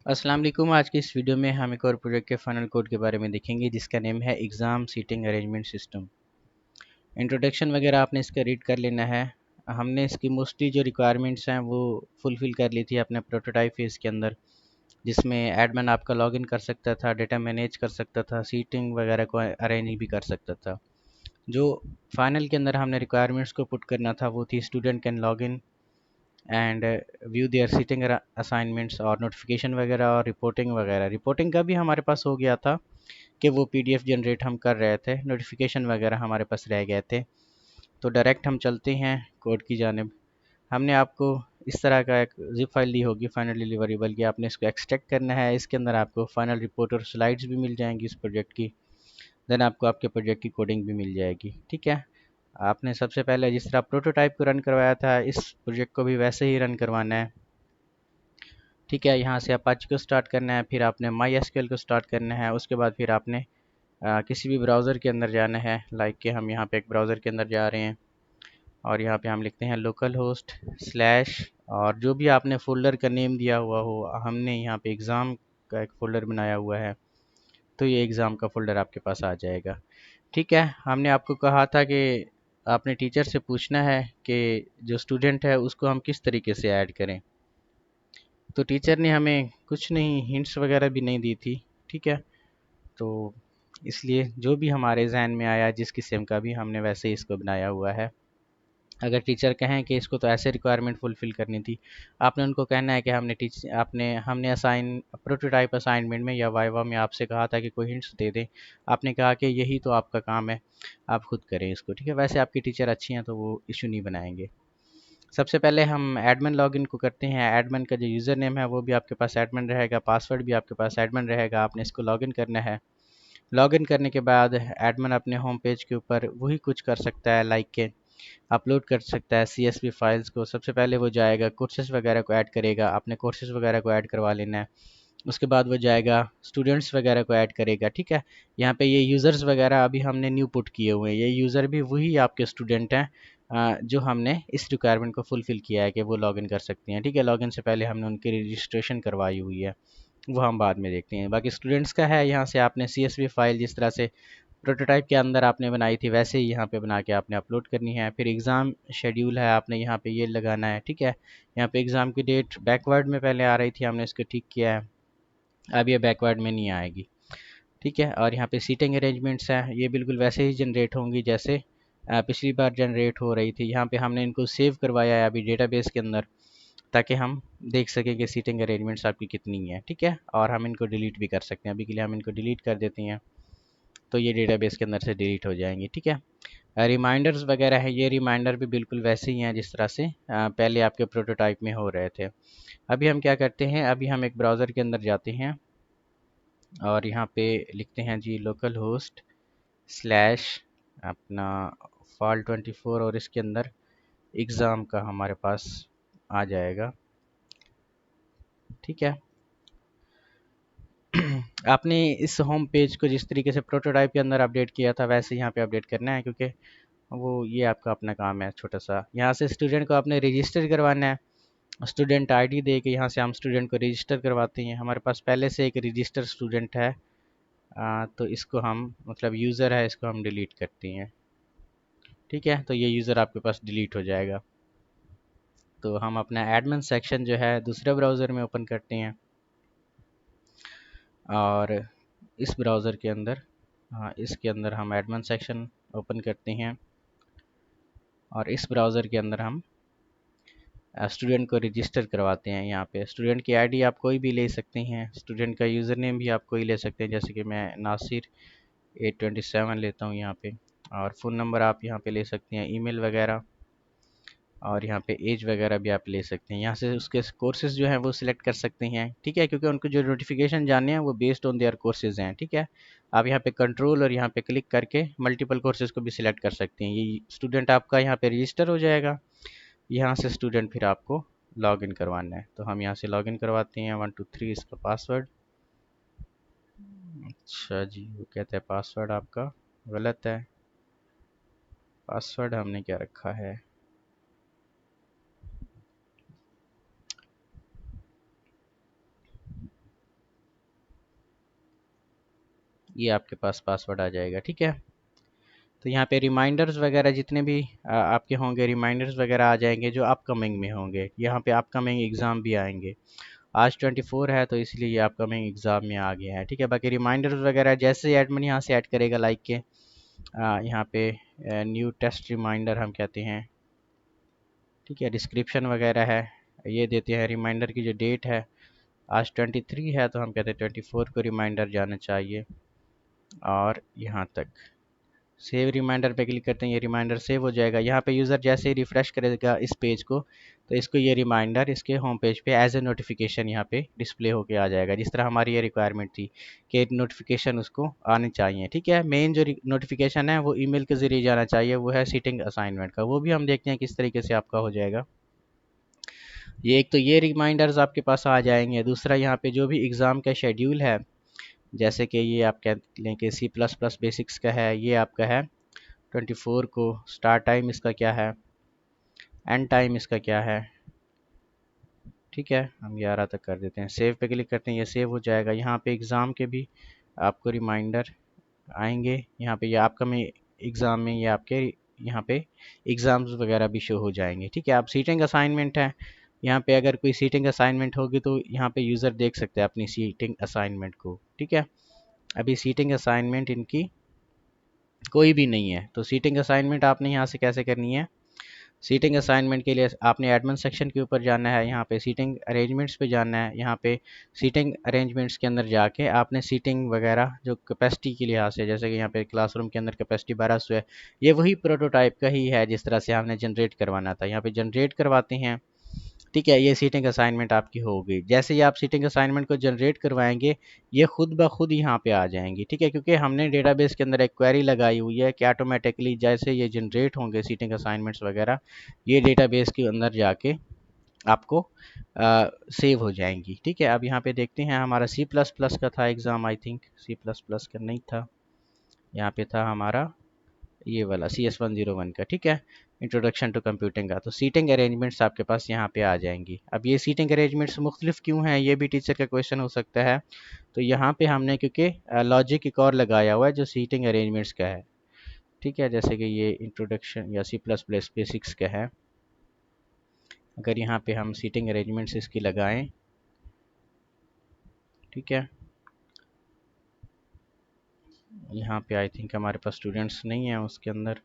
अस्सलाम वालेकुम। आज की इस वीडियो में हम एक और प्रोजेक्ट के फाइनल कोड के बारे में देखेंगे जिसका नेम है exam seating arrangement system. Introduction वगैरह आपने इसका रीड कर लेना है। हमने इसकी मोस्टली जो रिक्वायरमेंट्स हैं वो फुलफ़िल कर ली थी अपने प्रोटोटाइप फेज़ के अंदर, जिसमें एडमिन आपका लॉगिन कर सकता था, डेटा मैनेज कर सकता था, सीटिंग वगैरह को अरेंज भी कर सकता था। जो फाइनल के अंदर हमने रिक्वायरमेंट्स को पुट करना था वो थी student can login and view their seating assignments और नोटिफिकेशन वगैरह और रिपोर्टिंग वगैरह। रिपोर्टिंग का भी हमारे पास हो गया था कि वो पीडीएफ जनरेट हम कर रहे थे, नोटिफिकेशन वगैरह हमारे पास रह गए थे। तो डायरेक्ट हम चलते हैं कोड की जानिब। हमने आपको इस तरह का एक जिप फाइल दी होगी फाइनल डिलीवरेबल की, आपने इसको एक्सट्रैक्ट करना है। इसके अंदर आपको फाइनल रिपोर्ट और स्लाइड्स भी मिल जाएंगी इस प्रोजेक्ट की। देन आपको आपके प्रोजेक्ट की कोडिंग भी मिल जाएगी। ठीक है, आपने सबसे पहले जिस तरह प्रोटोटाइप को रन करवाया था इस प्रोजेक्ट को भी वैसे ही रन करवाना है। ठीक है, यहाँ से अपाचे को स्टार्ट करना है, फिर आपने माई एसक्यूएल को स्टार्ट करना है। उसके बाद फिर आपने किसी भी ब्राउज़र के अंदर जाना है। लाइक कि हम यहाँ पे एक ब्राउज़र के अंदर जा रहे हैं और यहाँ पे हम लिखते हैं लोकल होस्ट स्लैश, और जो भी आपने फ़ोल्डर का नेम दिया हुआ हो, हमने यहाँ पे एग्ज़ाम का एक फ़ोल्डर बनाया हुआ है, तो ये एग्ज़ाम का फ़ोल्डर आपके पास आ जाएगा। ठीक है, हमने आपको कहा था कि आपने टीचर से पूछना है कि जो स्टूडेंट है उसको हम किस तरीके से ऐड करें। तो टीचर ने हमें कुछ नहीं, हिंट्स वगैरह भी नहीं दी थी। ठीक है, तो इसलिए जो भी हमारे जहन में आया जिस किस्म का भी, हमने वैसे ही इसको बनाया हुआ है। अगर टीचर कहें कि इसको तो ऐसे रिक्वायरमेंट फुलफ़िल करनी थी, आपने उनको कहना है कि हमने असाइन प्रोटोटाइप असाइनमेंट में या वाइवा में आपसे कहा था कि कोई हिंट्स दे दें। आपने कहा कि यही तो आपका काम है, आप खुद करें इसको। ठीक है, वैसे आपकी टीचर अच्छी हैं तो वो इशू नहीं बनाएंगे। सबसे पहले हम एडमिन लॉगिन को करते हैं। एडमिन का जो यूज़र नेम है वो भी आपके पास एडमिन रहेगा, पासवर्ड भी आपके पास एडमिन रहेगा। आपने इसको लॉगिन करना है। लॉगिन करने के बाद एडमिन अपने होम पेज के ऊपर वही कुछ कर सकता है, लाइक के अपलोड कर सकता है सीएसवी फाइल्स को। सबसे पहले वो जाएगा कोर्सेज़ वगैरह को ऐड करेगा, आपने कोर्सेज़ वगैरह को ऐड करवा लेना है। उसके बाद वो जाएगा स्टूडेंट्स वगैरह को ऐड करेगा। ठीक है, यहाँ पे ये यूज़र्स वगैरह अभी हमने न्यू पुट किए हुए हैं। ये यूज़र भी वही आपके स्टूडेंट हैं जो हमने इस रिक्वायरमेंट को फुलफ़िल किया है कि वो लॉगिन कर सकते हैं। ठीक है, लॉगिन से पहले हमने उनकी रजिस्ट्रेशन करवाई हुई है, वो हम बाद में देखते हैं। बाकी स्टूडेंट्स का है, यहाँ से आपने सीएसवी फाइल जिस तरह से प्रोटोटाइप के अंदर आपने बनाई थी वैसे ही यहाँ पे बना के आपने अपलोड करनी है। फिर एग्ज़ाम शेड्यूल है, आपने यहाँ पे ये लगाना है। ठीक है, यहाँ पे एग्ज़ाम की डेट बैकवर्ड में पहले आ रही थी, हमने इसको ठीक किया है, अब ये बैकवर्ड में नहीं आएगी। ठीक है, और यहाँ पे सीटिंग अरेंजमेंट्स हैं, ये बिल्कुल वैसे ही जनरेट होंगी जैसे पिछली बार जनरेट हो रही थी। यहाँ पे हमने इनको सेव करवाया है अभी डेटाबेस के अंदर, ताकि हम देख सकें कि सीटिंग अरेंजमेंट्स आपकी कितनी है। ठीक है, और हम इनको डिलीट भी कर सकते हैं। अभी के लिए हम इनको डिलीट कर देते हैं, तो ये डेटाबेस के अंदर से डिलीट हो जाएंगी। ठीक है, रिमाइंडर्स वगैरह है, ये रिमाइंडर भी बिल्कुल वैसे ही हैं जिस तरह से पहले आपके प्रोटोटाइप में हो रहे थे। अभी हम क्या करते हैं, अभी हम एक ब्राउज़र के अंदर जाते हैं और यहाँ पे लिखते हैं जी लोकल होस्ट स्लैश अपना fal24, और इसके अंदर एग्ज़ाम का हमारे पास आ जाएगा। ठीक है, आपने इस होम पेज को जिस तरीके से प्रोटोटाइप के अंदर अपडेट किया था वैसे यहाँ पे अपडेट करना है, क्योंकि वो ये आपका अपना काम है छोटा सा। यहाँ से स्टूडेंट को आपने रजिस्टर करवाना है, स्टूडेंट आईडी दे के यहाँ से हम स्टूडेंट को रजिस्टर करवाते हैं। हमारे पास पहले से एक रजिस्टर स्टूडेंट है, तो इसको हम मतलब यूज़र है, इसको हम डिलीट करते हैं। ठीक है, तो ये यूज़र आपके पास डिलीट हो जाएगा। तो हम अपना एडमिन सेक्शन जो है दूसरे ब्राउज़र में ओपन करते हैं और इस ब्राउज़र के अंदर, हाँ इसके अंदर हम एडमिन सेक्शन ओपन करते हैं और इस ब्राउज़र के अंदर हम स्टूडेंट को रजिस्टर करवाते हैं। यहाँ पे स्टूडेंट की आईडी आप कोई भी ले सकते हैं, स्टूडेंट का यूज़र नेम भी आप कोई ले सकते हैं, जैसे कि मैं नासिर 827 लेता हूँ यहाँ पे। और फ़ोन नंबर आप यहाँ पे ले सकते हैं, ईमेल वगैरह, और यहाँ पे एज वगैरह भी आप ले सकते हैं। यहाँ से उसके कोर्सेज़ जो हैं वो सिलेक्ट कर सकते हैं। ठीक है, क्योंकि उनको जो नोटिफिकेशन जानने हैं वो बेस्ड ऑन देयर कोर्सेज़ हैं। ठीक है, आप यहाँ पे कंट्रोल और यहाँ पे क्लिक करके मल्टीपल कोर्सेज़ को भी सिलेक्ट कर सकते हैं। ये स्टूडेंट आपका यहाँ पे रजिस्टर हो जाएगा। यहाँ से स्टूडेंट फिर आपको लॉगिन करवाना है, तो हम यहाँ से लॉगिन करवाते हैं 123 इसका पासवर्ड। अच्छा जी, वो कहता है पासवर्ड आपका गलत है। पासवर्ड हमने क्या रखा है, ये आपके पास पासवर्ड आ जाएगा। ठीक है, तो यहाँ पे रिमाइंडर्स वगैरह जितने भी आपके होंगे, रिमाइंडर्स वगैरह आ जाएंगे जो अपकमिंग में होंगे। यहाँ पे अपकमिंग एग्ज़ाम भी आएंगे। आज 24 है तो इसलिए ये अपकमिंग एग्ज़ाम में आ गया है। ठीक है, बाकी रिमाइंडर्स वगैरह जैसे एडमिन यहाँ से ऐड करेगा लाइक के यहाँ पे न्यू टेस्ट रिमाइंडर हम कहते हैं। ठीक है, डिस्क्रिप्शन वगैरह है ये देते हैं। रिमाइंडर की जो डेट है आज 23 है तो हम कहते हैं 24 को रिमाइंडर जाना चाहिए। और यहाँ तक सेव रिमाइंडर पे क्लिक करते हैं, ये रिमाइंडर सेव हो जाएगा। यहाँ पे यूज़र जैसे ही रिफ़्रेश करेगा इस पेज को तो इसको ये रिमाइंडर इसके होम पेज पे एज ए नोटिफिकेशन यहाँ पे डिस्प्ले होके आ जाएगा, जिस तरह हमारी ये रिक्वायरमेंट थी कि नोटिफिकेशन उसको आनी चाहिए। ठीक है, मेन जो नोटिफिकेशन है वो ईमेल के ज़रिए जाना चाहिए, वो है सीटिंग असाइनमेंट का। वो भी हम देखते हैं किस तरीके से आपका हो जाएगा। ये एक तो ये रिमाइंडर्स आपके पास आ जाएंगे। दूसरा यहाँ पे जो भी एग्ज़ाम का शेड्यूल है, जैसे कि ये आप कह लें कि C++ बेसिक्स का है, ये आपका है 24 को। स्टार्ट टाइम इसका क्या है, एंड टाइम इसका क्या है। ठीक है, हम 11 तक कर देते हैं। सेव पे क्लिक करते हैं, ये सेव हो जाएगा। यहाँ पे एग्ज़ाम के भी आपको रिमाइंडर आएंगे। यहाँ पे ये आपका में एग्ज़ाम में ये आपके यहाँ पे एग्ज़ाम्स वगैरह भी शो हो जाएंगे। ठीक है, अब सीटिंग असाइनमेंट है। यहाँ पे अगर कोई सीटिंग असाइनमेंट होगी तो यहाँ पे यूज़र देख सकते हैं अपनी सीटिंग असाइनमेंट को। ठीक है, अभी सीटिंग असाइनमेंट इनकी कोई भी नहीं है, तो सीटिंग असाइनमेंट आपने यहाँ से कैसे करनी है। सीटिंग असाइनमेंट के लिए आपने एडमिन सेक्शन के ऊपर जाना है, यहाँ पे सीटिंग अरेंजमेंट्स पे जाना है। यहाँ पे सीटिंग अरेंजमेंट्स के अंदर जाके आपने सीटिंग वगैरह जो कैपेसिटी के लिहाज से, जैसे कि यहाँ पे क्लासरूम के अंदर कैपेसिटी 1200 है, ये वही प्रोटोटाइप का ही है जिस तरह से हमने जनरेट करवाना था। यहाँ पे जनरेट करवाते हैं। ठीक है, ये सीटिंग असाइनमेंट आपकी होगी। जैसे ही आप सीटिंग असाइनमेंट को जनरेट करवाएंगे ये खुद ब खुद यहाँ पे आ जाएंगी। ठीक है, क्योंकि हमने डेटाबेस के अंदर एक क्वेरी लगाई हुई है कि ऑटोमेटिकली जैसे ये जनरेट होंगे सीटिंग असाइनमेंट्स वगैरह, ये डेटाबेस के अंदर जाके आपको सेव हो जाएंगी। ठीक है, अब यहाँ पे देखते हैं हमारा C++ का था एग्ज़ाम, आई थिंक C++ का नहीं था, यहाँ पे था हमारा ये वाला CS101 का। ठीक है, इंट्रोडक्शन टू कंप्यूटिंग का। तो सीटिंग अरेंजमेंट्स आपके पास यहाँ पे आ जाएंगी। अब ये सीटिंग अरेंजमेंट्स मुख्तलिफ क्यों हैं, ये भी टीचर का क्वेश्चन हो सकता है। तो यहाँ पे हमने क्योंकि लॉजिक एक और लगाया हुआ है जो सीटिंग अरेंजमेंट्स का है। ठीक है, जैसे कि ये इंट्रोडक्शन या C++ बेसिक्स का है। अगर यहाँ पे हम सीटिंग अरेंजमेंट्स इसकी लगाएं, ठीक है, यहाँ पे आई थिंक हमारे पास स्टूडेंट्स नहीं है उसके अंदर,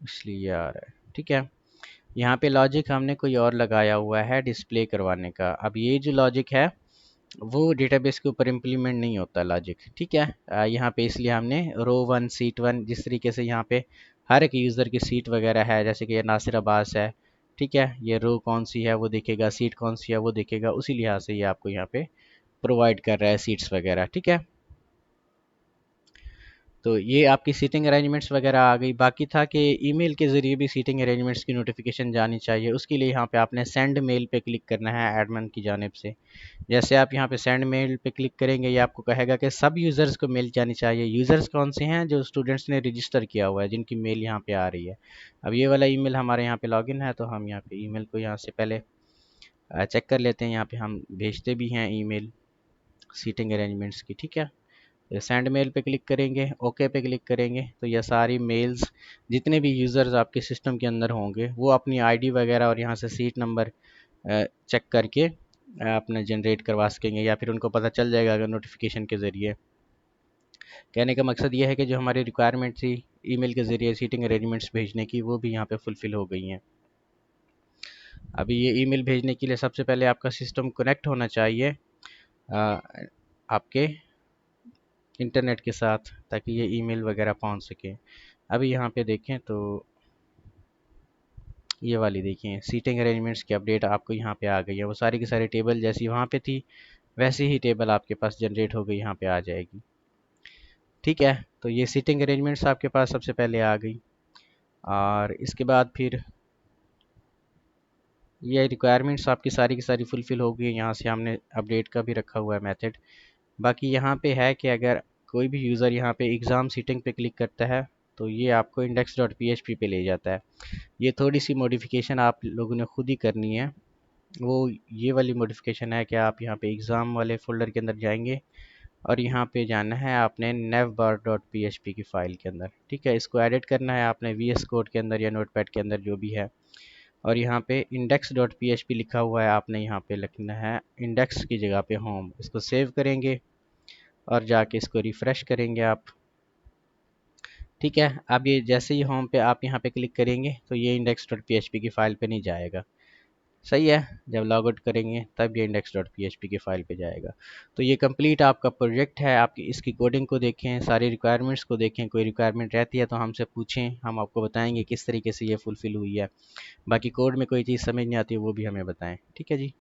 इसलिए आ रहा है। ठीक है, यहाँ पे लॉजिक हमने कोई और लगाया हुआ है डिस्प्ले करवाने का। अब ये जो लॉजिक है वो डेटाबेस के ऊपर इम्प्लीमेंट नहीं होता लॉजिक। ठीक है, यहाँ पे इसलिए हमने रो 1 सीट 1 जिस तरीके से यहाँ पे हर एक यूज़र की सीट वगैरह है, जैसे कि ये नासिर अब्बास है। ठीक है, ये रो कौन सी है वो देखेगा, सीट कौन सी है वो देखेगा, उसी लिहाज से ये आपको यहाँ पे प्रोवाइड कर रहा है सीट्स वगैरह। ठीक है, तो ये आपकी सीटिंग अरेंजमेंट्स वगैरह आ गई। बाकी था कि ईमेल के ज़रिए भी सीटिंग अरेंजमेंट्स की नोटिफिकेशन जानी चाहिए। उसके लिए यहाँ पे आपने सेंड मेल पे क्लिक करना है एडमिन की जानिब से। जैसे आप यहाँ पे सेंड मेल पे क्लिक करेंगे ये आपको कहेगा कि सब यूज़र्स को मेल जानी चाहिए। यूज़र्स कौन से हैं, जो स्टूडेंट्स ने रजिस्टर किया हुआ है, जिनकी मेल यहाँ पे आ रही है। अब ये वाला ईमेल हमारे यहाँ पे लॉगिन है तो हम यहाँ पे ईमेल को यहाँ से पहले चेक कर लेते हैं। यहाँ पे हम भेजते भी हैं ईमेल सीटिंग अरेंजमेंट्स की। ठीक है, सेंड मेल पे क्लिक करेंगे, ओके पे क्लिक करेंगे तो ये सारी मेल्स जितने भी यूज़र्स आपके सिस्टम के अंदर होंगे वो अपनी आईडी वगैरह और यहाँ से सीट नंबर चेक करके अपने जनरेट करवा सकेंगे, या फिर उनको पता चल जाएगा अगर नोटिफिकेशन के ज़रिए। कहने का मकसद ये है कि जो हमारी रिक्वायरमेंट थी ईमेल के ज़रिए सीटिंग अरेंजमेंट्स भेजने की वो भी यहाँ पे फुलफ़िल हो गई हैं। अभी ये ईमेल भेजने के लिए सबसे पहले आपका सिस्टम कनेक्ट होना चाहिए आपके इंटरनेट के साथ, ताकि ये ईमेल वगैरह पहुंच सके। अभी यहाँ पे देखें तो ये वाली देखिए सीटिंग अरेंजमेंट्स की अपडेट आपको यहाँ पे आ गई है। वो सारी की सारी टेबल जैसी वहाँ पे थी वैसी ही टेबल आपके पास जनरेट हो गई, यहाँ पे आ जाएगी। ठीक है, तो ये सीटिंग अरेंजमेंट्स आपके पास सबसे पहले आ गई। और इसके बाद फिर ये रिक्वायरमेंट्स आपकी सारी की सारी फुलफ़िल हो गई। यहाँ से हमने अपडेट का भी रखा हुआ है मेथड। बाकी यहाँ पे है कि अगर कोई भी यूज़र यहाँ पे एग्ज़ाम सीटिंग पे क्लिक करता है तो ये आपको index.php पे ले जाता है। ये थोड़ी सी मॉडिफिकेशन आप लोगों ने खुद ही करनी है। वो ये वाली मॉडिफिकेशन है कि आप यहाँ पे एग्ज़ाम वाले फ़ोल्डर के अंदर जाएंगे और यहाँ पे जाना है आपने navbar.php की फ़ाइल के अंदर। ठीक है, इसको एडिट करना है आपने VS कोड के अंदर या नोटपैड के अंदर जो भी है। और यहाँ पे index.php लिखा हुआ है, आपने यहाँ पे लिखना है इंडेक्स की जगह पे होम। इसको सेव करेंगे और जाके इसको रिफ़्रेश करेंगे आप। ठीक है, अब ये जैसे ही होम पे आप यहाँ पे क्लिक करेंगे तो ये index.php की फ़ाइल पे नहीं जाएगा। सही है, जब लॉग आउट करेंगे तब ये index.php की फ़ाइल पे जाएगा। तो ये कंप्लीट आपका प्रोजेक्ट है। आपकी इसकी कोडिंग को देखें, सारी रिक्वायरमेंट्स को देखें, कोई रिक्वायरमेंट रहती है तो हमसे पूछें, हम आपको बताएंगे किस तरीके से ये फुलफ़िल हुई है। बाकी कोड में कोई चीज़ समझ नहीं आती वो भी हमें बताएं। ठीक है जी।